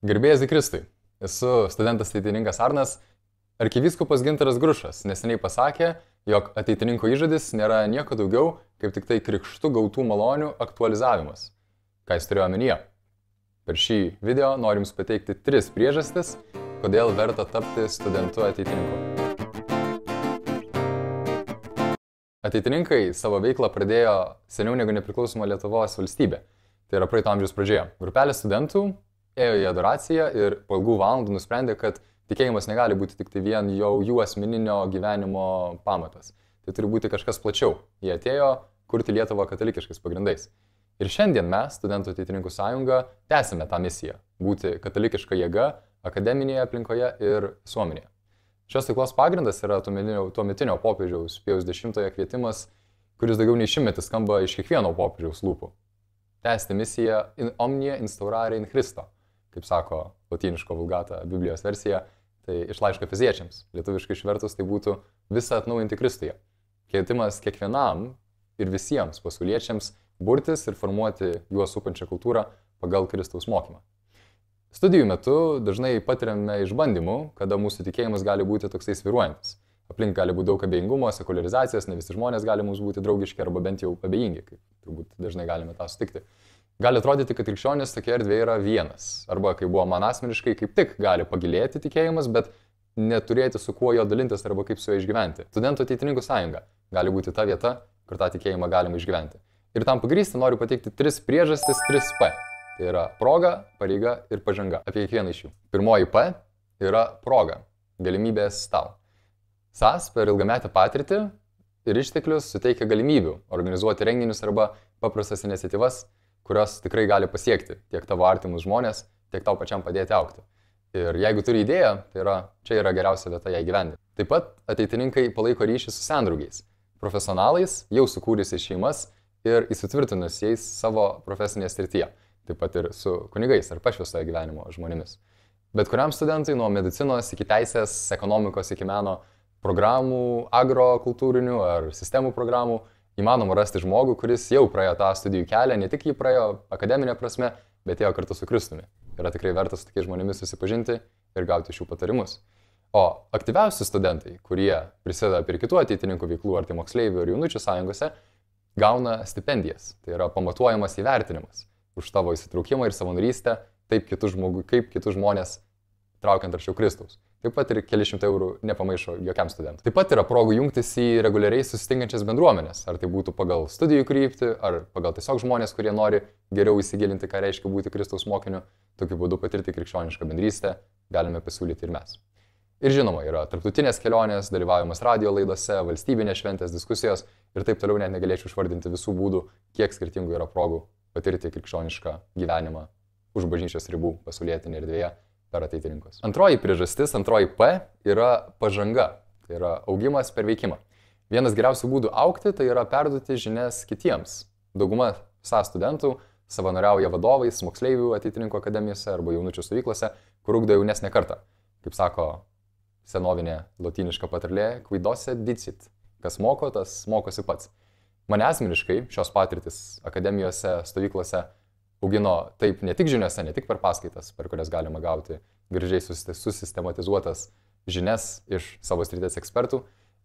Garbėjas į Kristui. Esu studentas ateitininkas Arnas. Arkivyskupas Gintaras Grušas neseniai pasakė, jog ateitininko įžadis nėra nieko daugiau, kaip tik tai krikštu gautų malonių aktualizavimas. Ką jis turėjo omenyje? Per šį video norim jums pateikti 3 priežastis, kodėl verta tapti studentu ateitininku. Ateitininkai savo veiklą pradėjo seniau negu nepriklausoma Lietuvos valstybė. Tai yra praeito amžiaus pradžioje. Grupelė studentų ėjo į adoraciją ir po ilgų valandų nusprendė, kad tikėjimas negali būti tik tai vien jų asmeninio gyvenimo pamatas. Tai turi būti kažkas plačiau. Jie atėjo kurti Lietuvą katalikiškais pagrindais. Ir šiandien mes, Studentų ateitininkų sąjunga, tęsime tą misiją – būti katalikiška jėga akademinėje aplinkoje ir visuomenėje. Šios veiklos pagrindas yra tuometinio popiežiaus Pijaus X kvietimas, kuris daugiau nei 100 skamba iš kiekvieno popiežiaus lūpų. Tęsti misiją in omnia instaurare in Christo, kaip sako lotyniško vulgata Biblijos versija, tai iš laiško Efeziečiams. Lietuviškai išvertus tai būtų visą atnaujinti Kristuje. Kvietimas kiekvienam ir visiems pasauliečiams burtis ir formuoti juos supančią kultūrą pagal Kristaus mokymą. Studijų metu dažnai patiriame išbandymų, kada mūsų tikėjimas gali būti toksai svyruojantis. Aplink gali būti daug abejingumo, sekuliarizacijos, ne visi žmonės gali mums būti draugiški arba bent jau abejingi, kaip turbūt dažnai galime tą sutikti. Gali atrodyti, kad krikščionis tokia erdvė yra vienas, arba kaip buvo man asmeniškai, kaip tik gali pagilėti tikėjimas, bet neturėti su kuo jo dalintis arba kaip su juo išgyventi. Studentų ateitininkų sąjunga gali būti ta vieta, kur tą tikėjimą galima išgyventi. Ir tam pagrįsti noriu pateikti 3 priežastis, 3P. Tai yra proga, pareiga ir pažanga. Apie kiekvieną iš jų. Pirmoji P yra proga, galimybės tau. SAS per ilgametę patirtį ir išteklius suteikia galimybių organizuoti renginius arba paprastas iniciatyvas, kurios tikrai gali pasiekti tiek tavo artimus žmonės, tiek tau pačiam padėti augti. Ir jeigu turi idėją, tai čia yra geriausia vieta ją įgyvendinti. Taip pat ateitininkai palaiko ryšį su sendraugiais, profesionalais, jau sukūrusiais šeimas ir įsitvirtinusiais savo profesinėje srityje. Taip pat ir su kunigais ar pašvęstojo gyvenimo žmonėmis. Bet kuriam studentui nuo medicinos iki teisės, ekonomikos iki meno programų, agrokultūrinių ar sistemų programų įmanoma rasti žmogų, kuris jau praėjo tą studijų kelią, ne tik jį praėjo akademinė prasme, bet ėjo kartu su Kristumi. Yra tikrai verta su tokiais žmonėmis susipažinti ir gauti šių patarimus. O aktyviausi studentai, kurie prisideda prie kitų ateitininkų veiklų ar tai moksleivių ir jaunučių sąjungose, gauna stipendijas. Tai yra pamatuojamas įvertinimas už tavo įsitraukimą ir savanorystę, kaip kitus žmonės traukiant arčiau Kristaus. Taip pat ir keli šimtai eurų nepamaišo jokiam studentui. Taip pat yra progų jungtis į reguliariai susitinkančias bendruomenės, ar tai būtų pagal studijų kryptį, ar pagal tiesiog žmonės, kurie nori geriau įsigilinti, ką reiškia būti Kristaus mokiniu, tokiu būdu patirti krikščionišką bendrystę galime pasiūlyti ir mes. Ir žinoma, yra tarptautinės kelionės, dalyvavimas radio laidose, valstybinės šventės, diskusijos ir taip toliau, net negalėčiau išvardinti visų būdų, kiek skirtingų yra progų patirti krikščionišką gyvenimą už bažnyčios ribų pasaulietinėje erdvėje per ateitininkus. Antroji priežastis, antroji P yra pažanga, tai yra augimas per veikimą. Vienas geriausių būdų augti tai yra perduoti žinias kitiems. Dauguma SAS studentų savanoriauja vadovais, moksleivių ateitininkų akademijose arba jaunučių stovyklose, kur ugdo jaunesnę kartą. Kaip sako senovinė lotyniška patarlė, quidose dicit. Kas moko, tas mokosi pats. Mane asmeniškai šios patirtis akademijose, stovyklose augino taip ne tik žiniuose, ne tik per paskaitas, per kurias galima gauti gražiai susistematizuotas žinias iš savo srities ekspertų,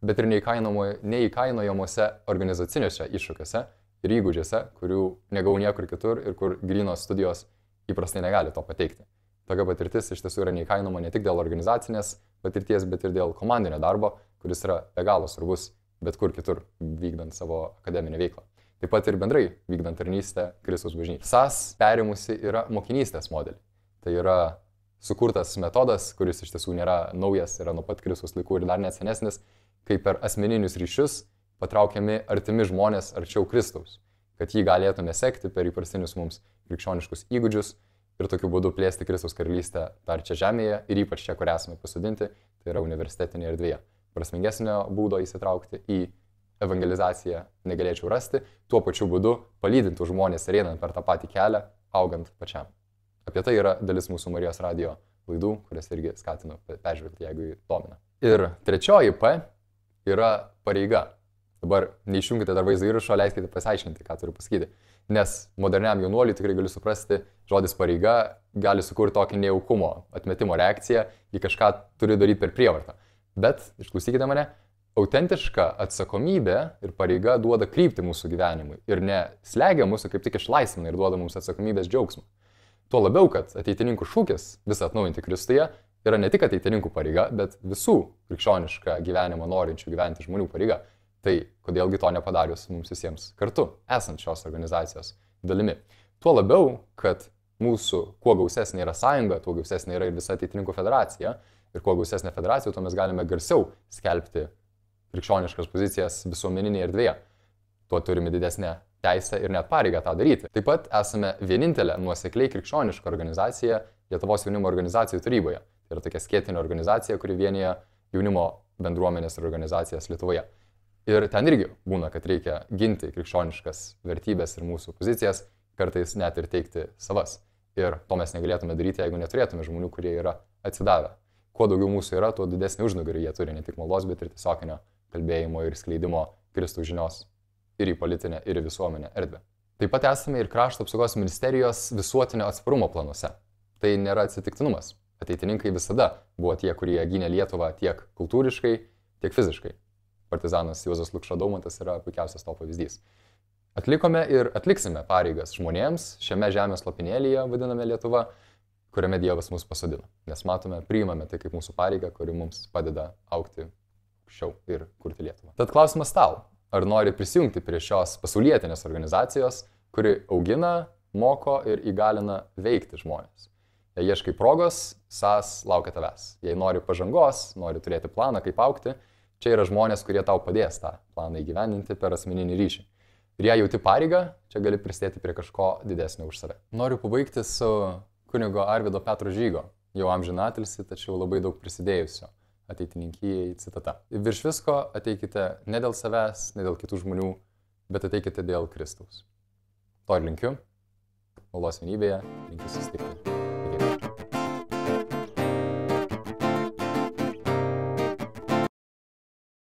bet ir neįkainojamuose organizaciniuose iššūkiuose ir įgūdžiuose, kurių negau niekur kitur ir kur grynos studijos įprastai negali to pateikti. Tokia patirtis iš tiesų yra neįkainoma ne tik dėl organizacinės patirties, bet ir dėl komandinio darbo, kuris yra be galo svarbus bet kur kitur vykdant savo akademinę veiklą. Taip pat ir bendrai vykdant tarnystę Kristaus bažnyčiai. SAS perimusi yra mokinystės modelį. Tai yra sukurtas metodas, kuris iš tiesų nėra naujas, yra nuo pat Kristaus laikų ir dar net senesnis, kai per asmeninius ryšius patraukiami artimi žmonės arčiau Kristaus, kad jį galėtume sekti per įprastinius mums krikščioniškus įgūdžius ir tokiu būdu plėsti Kristaus karalystę dar čia žemėje ir ypač čia, kur esame pasodinti, tai yra universitetinėje erdvėje. Prasmingesnio būdo įsitraukti į evangelizaciją negalėčiau rasti, tuo pačiu būdu palydintų žmonės ir einant per tą patį kelią, augant pačiam. Apie tai yra dalis mūsų Marijos radio laidų, kurias irgi skatinu peržvelgti, jeigu jį domina. Ir trečioji P yra pareiga. Dabar neišjungkite dar vaizdo įrašo, leiskite pasiaiškinti, ką turiu pasakyti. Nes moderniam jaunuoliui tikrai galiu suprasti, žodis pareiga gali sukurti tokį nejaukumo, atmetimo reakciją, į kažką turi daryti per prievartą. Bet, išklausykite mane, autentiška atsakomybė ir pareiga duoda kryptį mūsų gyvenimui ir ne slegia mūsų, kaip tik išlaisvina ir duoda mums atsakomybės džiaugsmą. Tuo labiau, kad ateitininkų šūkis visą atnaujinti Kristuje yra ne tik ateitininkų pareiga, bet visų krikščionišką gyvenimą norinčių gyventi žmonių pareiga. Tai kodėlgi to nepadarius mums visiems kartu, esant šios organizacijos dalimi. Tuo labiau, kad mūsų kuo gausesnė yra sąjunga, tuo gausesnė yra ir visa ateitininkų federacija. Ir kuo gausesnė federacija, tuo mes galime garsiau skelbti krikščioniškas pozicijas visuomeninėje erdvėje. Tuo turime didesnę teisę ir net pareigą tą daryti. Taip pat esame vienintelė nuosekliai krikščioniška organizacija Lietuvos jaunimo organizacijų taryboje. Tai yra tokia skėtinė organizacija, kuri vienyje jaunimo bendruomenės ir organizacijas Lietuvoje. Ir ten irgi būna, kad reikia ginti krikščioniškas vertybės ir mūsų pozicijas, kartais net ir teikti savas. Ir to mes negalėtume daryti, jeigu neturėtume žmonių, kurie yra atsidavę. Kuo daugiau mūsų yra, tuo didesnį užnugarį jie turi, ne tik maldos, bet ir tiesioginio kalbėjimo ir skleidimo Kristaus žinios ir į politinę, ir į visuomenę erdvę. Taip pat esame ir Krašto apsaugos ministerijos visuotinio atsparumo planuose. Tai nėra atsitiktinumas. Ateitininkai visada buvo tie, kurie gynė Lietuvą tiek kultūriškai, tiek fiziškai. Partizanas Juozas Lukša Daumantas yra puikiausias to pavyzdys. Atlikome ir atliksime pareigas žmonėms šiame žemės lopinėlyje, vadiname Lietuva, kuriame Dievas mus pasodino. Nes matome, priimame tai kaip mūsų pareigą, kuri mums padeda augti aukščiau ir kurti Lietuvą. Tad klausimas tau, ar nori prisijungti prie šios pasaulietinės organizacijos, kuri augina, moko ir įgalina veikti žmonės? Jei ieškai progos, SAS laukia tavęs. Jei nori pažangos, nori turėti planą, kaip augti, čia yra žmonės, kurie tau padės tą planą įgyvendinti per asmeninį ryšį. Ir jei jauti pareigą, čia gali prisidėti prie kažko didesnio už save. Noriu pabaigti su kunigo Arvydo Petro Žygo, jau amžinatilsį, tačiau labai daug prisidėjusio ateitininkijai citata. Virš visko ateikite ne dėl savęs, ne dėl kitų žmonių, bet ateikite dėl Kristaus. To ir linkiu. Maldos vienybėje, linkiu susitikti.